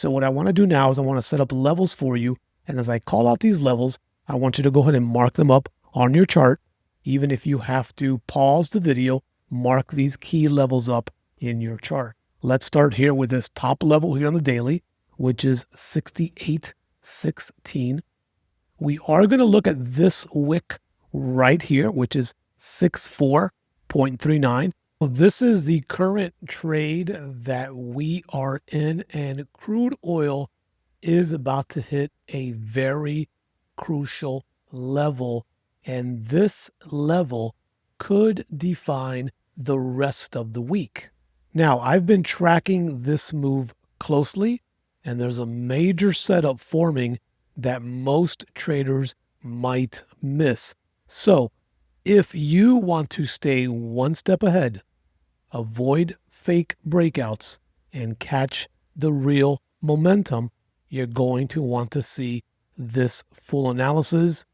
So what I want to do now is I want to set up levels for you. And as I call out these levels, I want you to go ahead and mark them up on your chart. Even if you have to pause the video, mark these key levels up in your chart. Let's start here with this top level here on the daily, which is 68.16. We are going to look at this wick right here, which is 64.39. Well, this is the current trade that we are in, and crude oil is about to hit a very crucial level, and this level could define the rest of the week. Now, I've been tracking this move closely, and there's a major setup forming that most traders might miss. So if you want to stay one step ahead, avoid fake breakouts, and catch the real momentum, you're going to want to see this full analysis.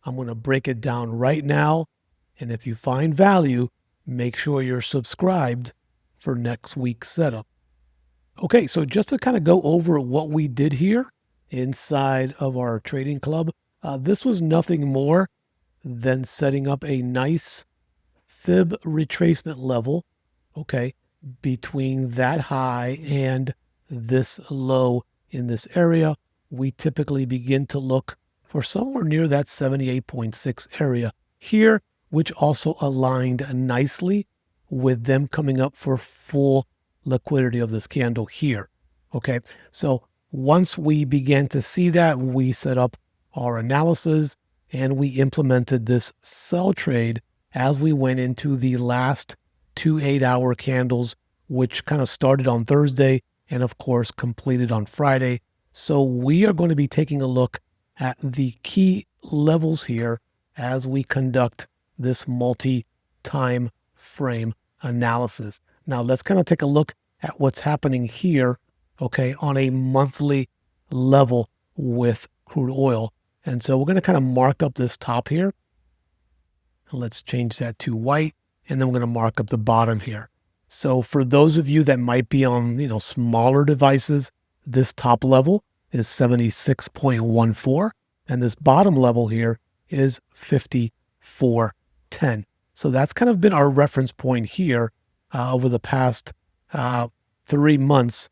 I'm going to break it down right now. And if you find value, make sure you're subscribed for next week's setup. Okay, so just to kind of go over what we did here inside of our trading club, this was nothing more than setting up a nice fib retracement level, okay, between that high and this low in this area. We typically begin to look for somewhere near that 78.6 area here, which also aligned nicely with them coming up for full liquidity of this candle here. Okay, so once we began to see that, we set up our analysis and we implemented this sell trade as we went into the last 2 8-hour candles, which kind of started on Thursday and of course completed on Friday. So we are going to be taking a look at the key levels here as we conduct this multi-time frame analysis. Now let's kind of take a look at what's happening here, okay, on a monthly level with crude oil. And so we're going to kind of mark up this top here. Let's change that to white, and then we're going to mark up the bottom here. So for those of you that might be on, smaller devices, this top level is 76.14, and this bottom level here is 54.10. So that's kind of been our reference point here over the past 3 months,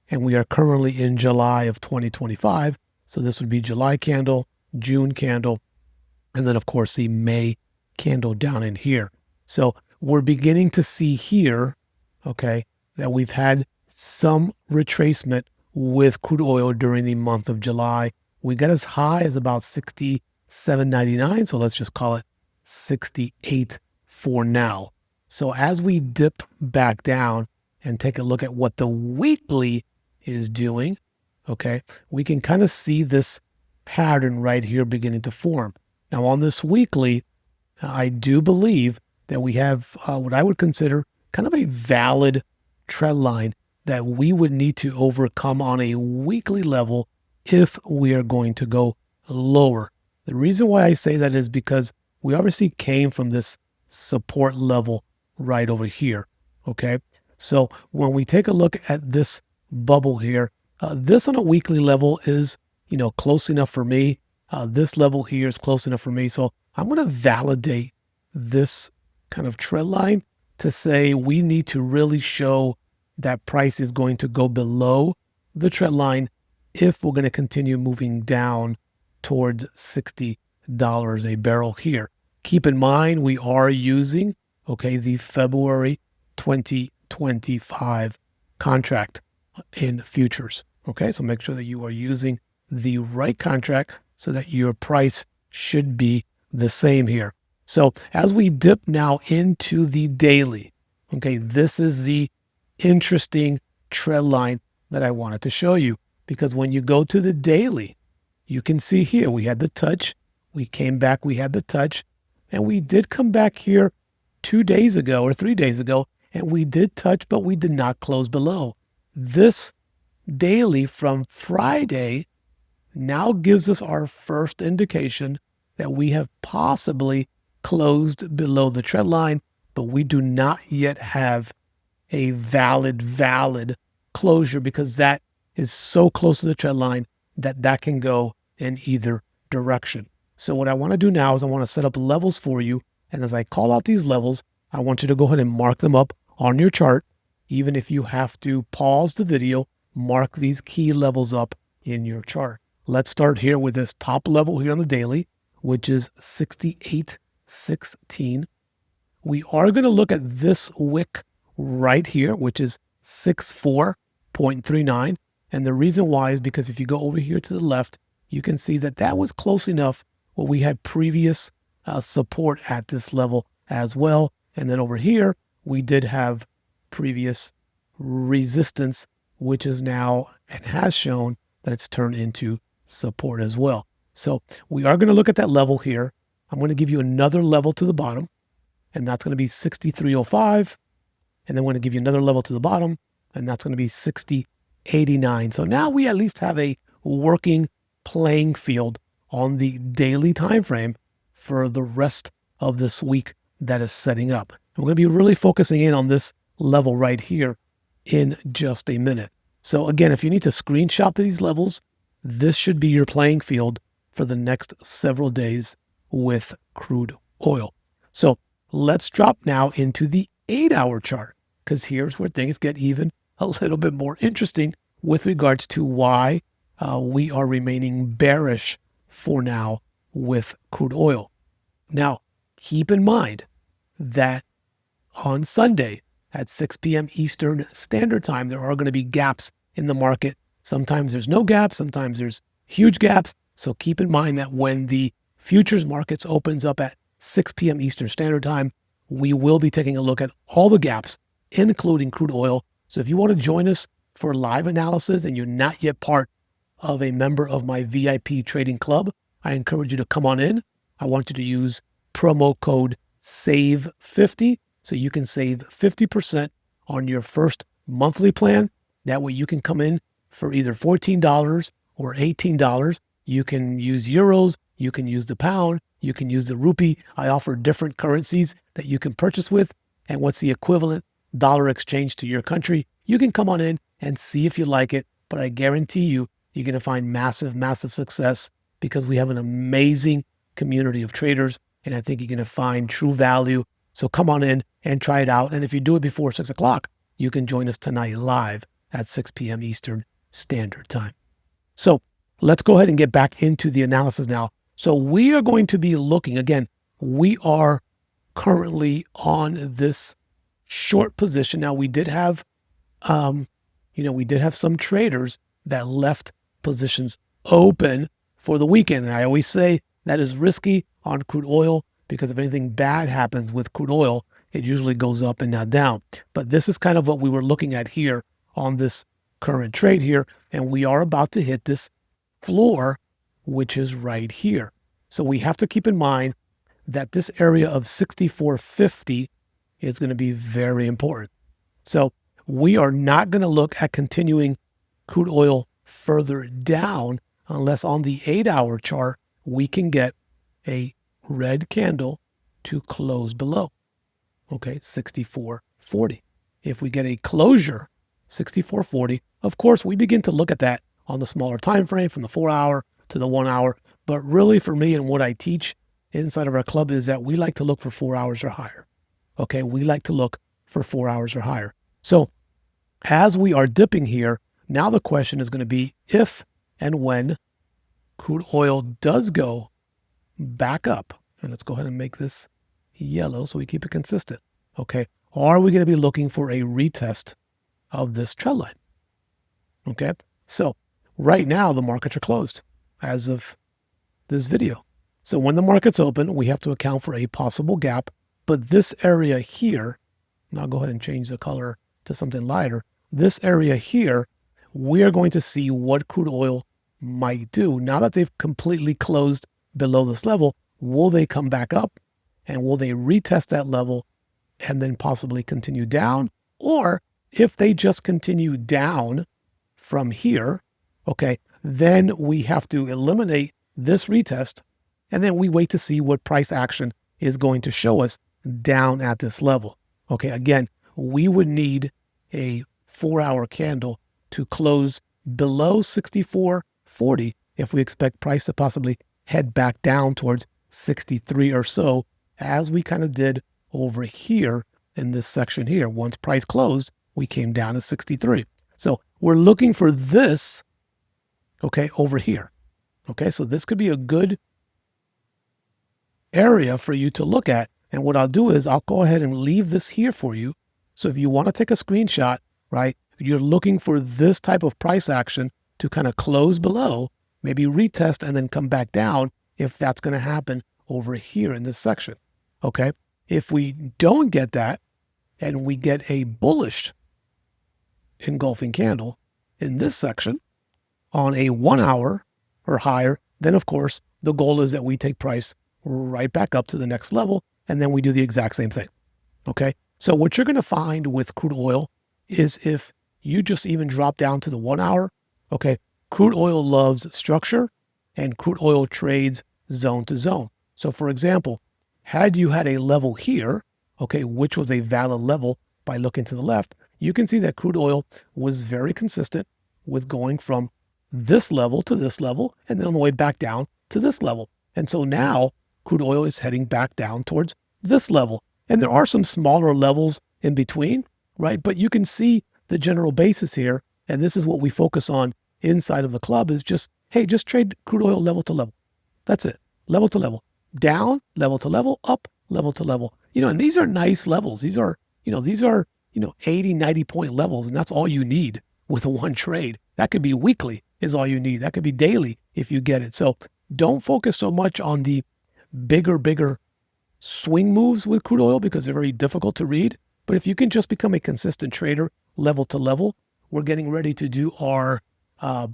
and we are currently in July of 2025. So this would be July candle, June candle, and then of course the May candle down in here. So we're beginning to see here, okay, that we've had some retracement with crude oil during the month of July. We got as high as about 67.99, so let's just call it 68 for now. So as we dip back down and take a look at what the weekly is doing, okay, we can kind of see this pattern right here beginning to form. Now on this weekly, I do believe that we have what I would consider kind of a valid trend line that we would need to overcome on a weekly level if we are going to go lower. The reason why I say that is because we obviously came from this support level right over here, okay? So when we take a look at this bubble here, this on a weekly level is, close enough for me. This level here is close enough for me. So I'm going to validate this kind of trend line to say we need to really show that price is going to go below the trend line if we're going to continue moving down towards $60 a barrel here. Keep in mind, we are using, okay, the February 2025 contract in futures. Okay, so make sure that you are using the right contract so that your price should be the same here. So as we dip now into the daily, okay, this is the interesting trend line that I wanted to show you, because when you go to the daily, you can see here we had the touch, we came back, we had the touch, and we did come back here 2 days ago or 3 days ago, and we did touch, but we did not close below. This daily from Friday now gives us our first indication that we have possibly closed below the trend line, but we do not yet have a valid closure, because that is so close to the trend line that that can go in either direction. So what I want to do now is I want to set up levels for you. And as I call out these levels, I want you to go ahead and mark them up on your chart. Even if you have to pause the video, mark these key levels up in your chart. Let's start here with this top level here on the daily, which is 68.16. We are going to look at this wick right here, which is 64.39. And the reason why is because if you go over here to the left, you can see that that was close enough where we had previous support at this level as well. And then over here, we did have previous resistance, which is now and has shown that it's turned into support as well. So we are going to look at that level here. I'm going to give you another level to the bottom, and that's going to be 63.05. And then we're going to give you another level to the bottom, and that's going to be 60.89. So now we at least have a working playing field on the daily time frame for the rest of this week that is setting up. And we're going to be really focusing in on this level right here in just a minute. So again, if you need to screenshot these levels, this should be your playing field for the next several days with crude oil. So let's drop now into the 8-hour chart, because here's where things get even a little bit more interesting with regards to why we are remaining bearish for now with crude oil. Now, keep in mind that on Sunday at 6 p.m. Eastern Standard Time, there are going to be gaps in the market. Sometimes there's no gaps, sometimes there's huge gaps. So keep in mind that when the futures markets opens up at 6 p.m. Eastern Standard Time, we will be taking a look at all the gaps, including crude oil. So if you want to join us for live analysis and you're not yet part of a member of my VIP trading club, I encourage you to come on in. I want you to use promo code SAVE50 so you can save 50% on your first monthly plan. That way you can come in for either $14 or $18. You can use euros, you can use the pound, you can use the rupee. I offer different currencies that you can purchase with, and what's the equivalent dollar exchange to your country. You can come on in and see if you like it, but I guarantee you, you're going to find massive, massive success because we have an amazing community of traders, and I think you're going to find true value. So come on in and try it out. And if you do it before 6 o'clock, you can join us tonight live at 6 p.m. Eastern Standard Time. So let's go ahead and get back into the analysis now. So we are going to be looking, again, we are currently on this short position. Now we did have, we did have some traders that left positions open for the weekend. And I always say that is risky on crude oil because if anything bad happens with crude oil, it usually goes up and not down. But this is kind of what we were looking at here on this current trade here. And we are about to hit this floor, which is right here. So we have to keep in mind that this area of 64.50 is going to be very important. So we are not going to look at continuing crude oil further down unless on the 8-hour chart we can get a red candle to close below. Okay, 64.40. If we get a closure, 64.40, of course, we begin to look at that on the smaller time frame from the 4-hour to the 1-hour. But really for me and what I teach inside of our club is that we like to look for 4 hours or higher. Okay, we like to look for 4 hours or higher. So as we are dipping here, now the question is going to be if and when crude oil does go back up. And let's go ahead and make this yellow so we keep it consistent. Okay, are we going to be looking for a retest of this trend line? Okay, so right now the markets are closed as of this video. So when the markets open, we have to account for a possible gap. But this area here, and I'll go ahead and change the color to something lighter. This area here, we are going to see what crude oil might do. Now that they've completely closed below this level, will they come back up and will they retest that level and then possibly continue down? Or if they just continue down from here, okay, then we have to eliminate this retest and then we wait to see what price action is going to show us down at this level. Okay, again, we would need a 4-hour candle to close below 64.40 if we expect price to possibly head back down towards 63 or so, as we kind of did over here in this section here. Once price closed, we came down to 63. So we're looking for this, okay, over here. Okay, so this could be a good area for you to look at. And what I'll do is I'll go ahead and leave this here for you. So if you want to take a screenshot, right, you're looking for this type of price action to kind of close below, maybe retest and then come back down if that's going to happen over here in this section. Okay, if we don't get that and we get a bullish engulfing candle in this section on a 1 hour or higher, then of course the goal is that we take price right back up to the next level, and then we do the exact same thing. Okay, so what you're going to find with crude oil is if you just even drop down to the 1 hour, okay, crude oil loves structure and crude oil trades zone to zone. So for example, had you had a level here, okay, which was a valid level by looking to the left, you can see that crude oil was very consistent with going from this level to this level, and then on the way back down to this level. And so now crude oil is heading back down towards this level. And there are some smaller levels in between, right? But you can see the general basis here. And this is what we focus on inside of the club is just, hey, just trade crude oil level to level. That's it. Level to level. Down, level to level, up, level to level. And these are nice levels. These are 80, 90 point levels. And that's all you need with one trade. That could be weekly is all you need. That could be daily if you get it. So don't focus so much on the bigger swing moves with crude oil because they're very difficult to read. But if you can just become a consistent trader level to level, we're getting ready to do our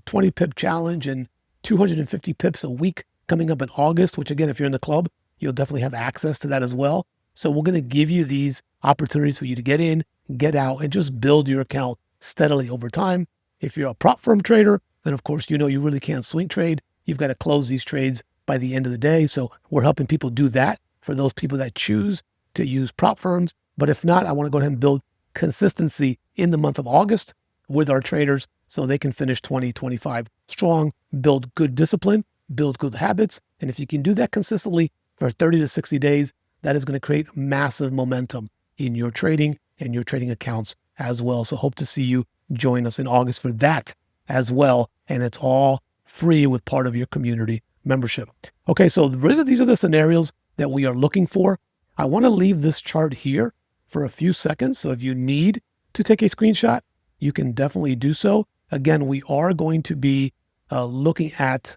20 pip challenge and 250 pips a week coming up in August, which again, if you're in the club, you'll definitely have access to that as well. So we're going to give you these opportunities for you to get in, get out, and just build your account steadily over time. If you're a prop firm trader, then of course, you really can't swing trade. You've got to close these trades by the end of the day. So we're helping people do that for those people that choose to use prop firms. But if not, I want to go ahead and build consistency in the month of August with our traders so they can finish 2025 strong, build good discipline, build good habits. And if you can do that consistently for 30 to 60 days, that is going to create massive momentum in your trading and your trading accounts as well. So hope to see you join us in August for that as well. And it's all free with part of your community membership. Okay, so really these are the scenarios that we are looking for. I want to leave this chart here for a few seconds. So if you need to take a screenshot, you can definitely do so. Again, we are going to be looking at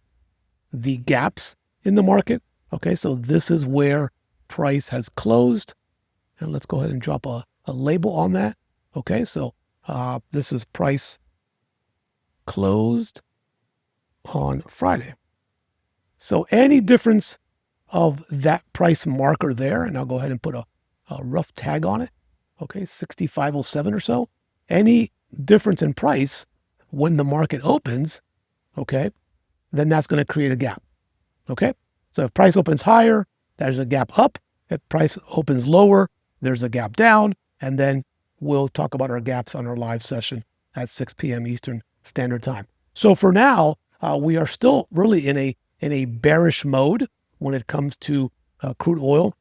the gaps in the market. Okay, so this is where price has closed. And let's go ahead and drop a label on that. Okay, so this is price closed on Friday. So any difference of that price marker there, and I'll go ahead and put a rough tag on it, okay, 6507 or so, any difference in price when the market opens, okay, then that's going to create a gap, okay? So if price opens higher, there's a gap up. If price opens lower, there's a gap down, and then we'll talk about our gaps on our live session at 6 p.m. Eastern Standard Time. So for now, we are still really in a bearish mode when it comes to crude oil.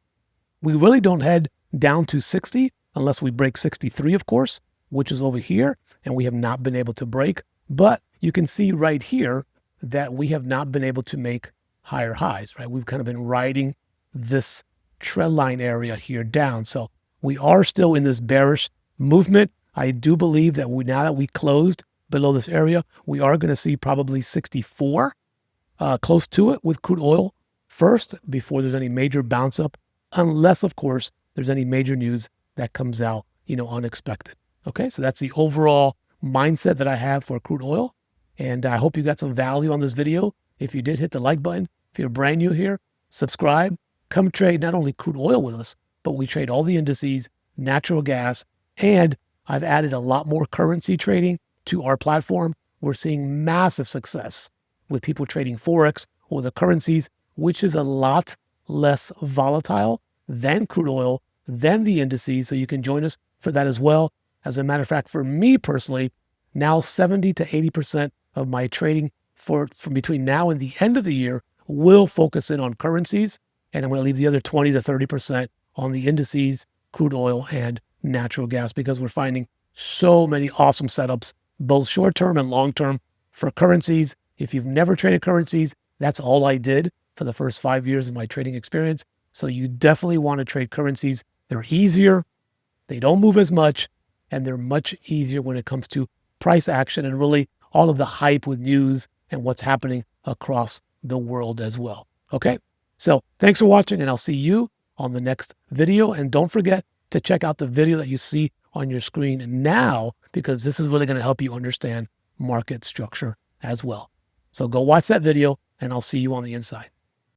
We really don't head down to 60 unless we break 63, of course, which is over here, and we have not been able to break. But you can see right here that we have not been able to make higher highs, right? We've kind of been riding this trend line area here down. So we are still in this bearish movement. I do believe that now that we closed below this area, we are going to see probably 64 close to it with crude oil first before there's any major bounce up, unless, of course, there's any major news that comes out, unexpected. Okay, so that's the overall mindset that I have for crude oil. And I hope you got some value on this video. If you did, hit the like button. If you're brand new here, subscribe. Come trade not only crude oil with us, but we trade all the indices, natural gas, and I've added a lot more currency trading to our platform. We're seeing massive success with people trading Forex or the currencies, which is a lot less volatile than crude oil, than the indices. So you can join us for that as well. As a matter of fact, for me personally, now 70 to 80% of my trading from between now and the end of the year will focus in on currencies, and I'm going to leave the other 20 to 30% on the indices, crude oil, and natural gas, because we're finding so many awesome setups, both short-term and long-term, for currencies. If you've never traded currencies, that's all I did for the first 5 years of my trading experience. So you definitely want to trade currencies. They're easier, they don't move as much, and they're much easier when it comes to price action and really all of the hype with news and what's happening across the world as well. Okay, so thanks for watching, and I'll see you on the next video. And don't forget to check out the video that you see on your screen now, because this is really going to help you understand market structure as well. So go watch that video, and I'll see you on the inside.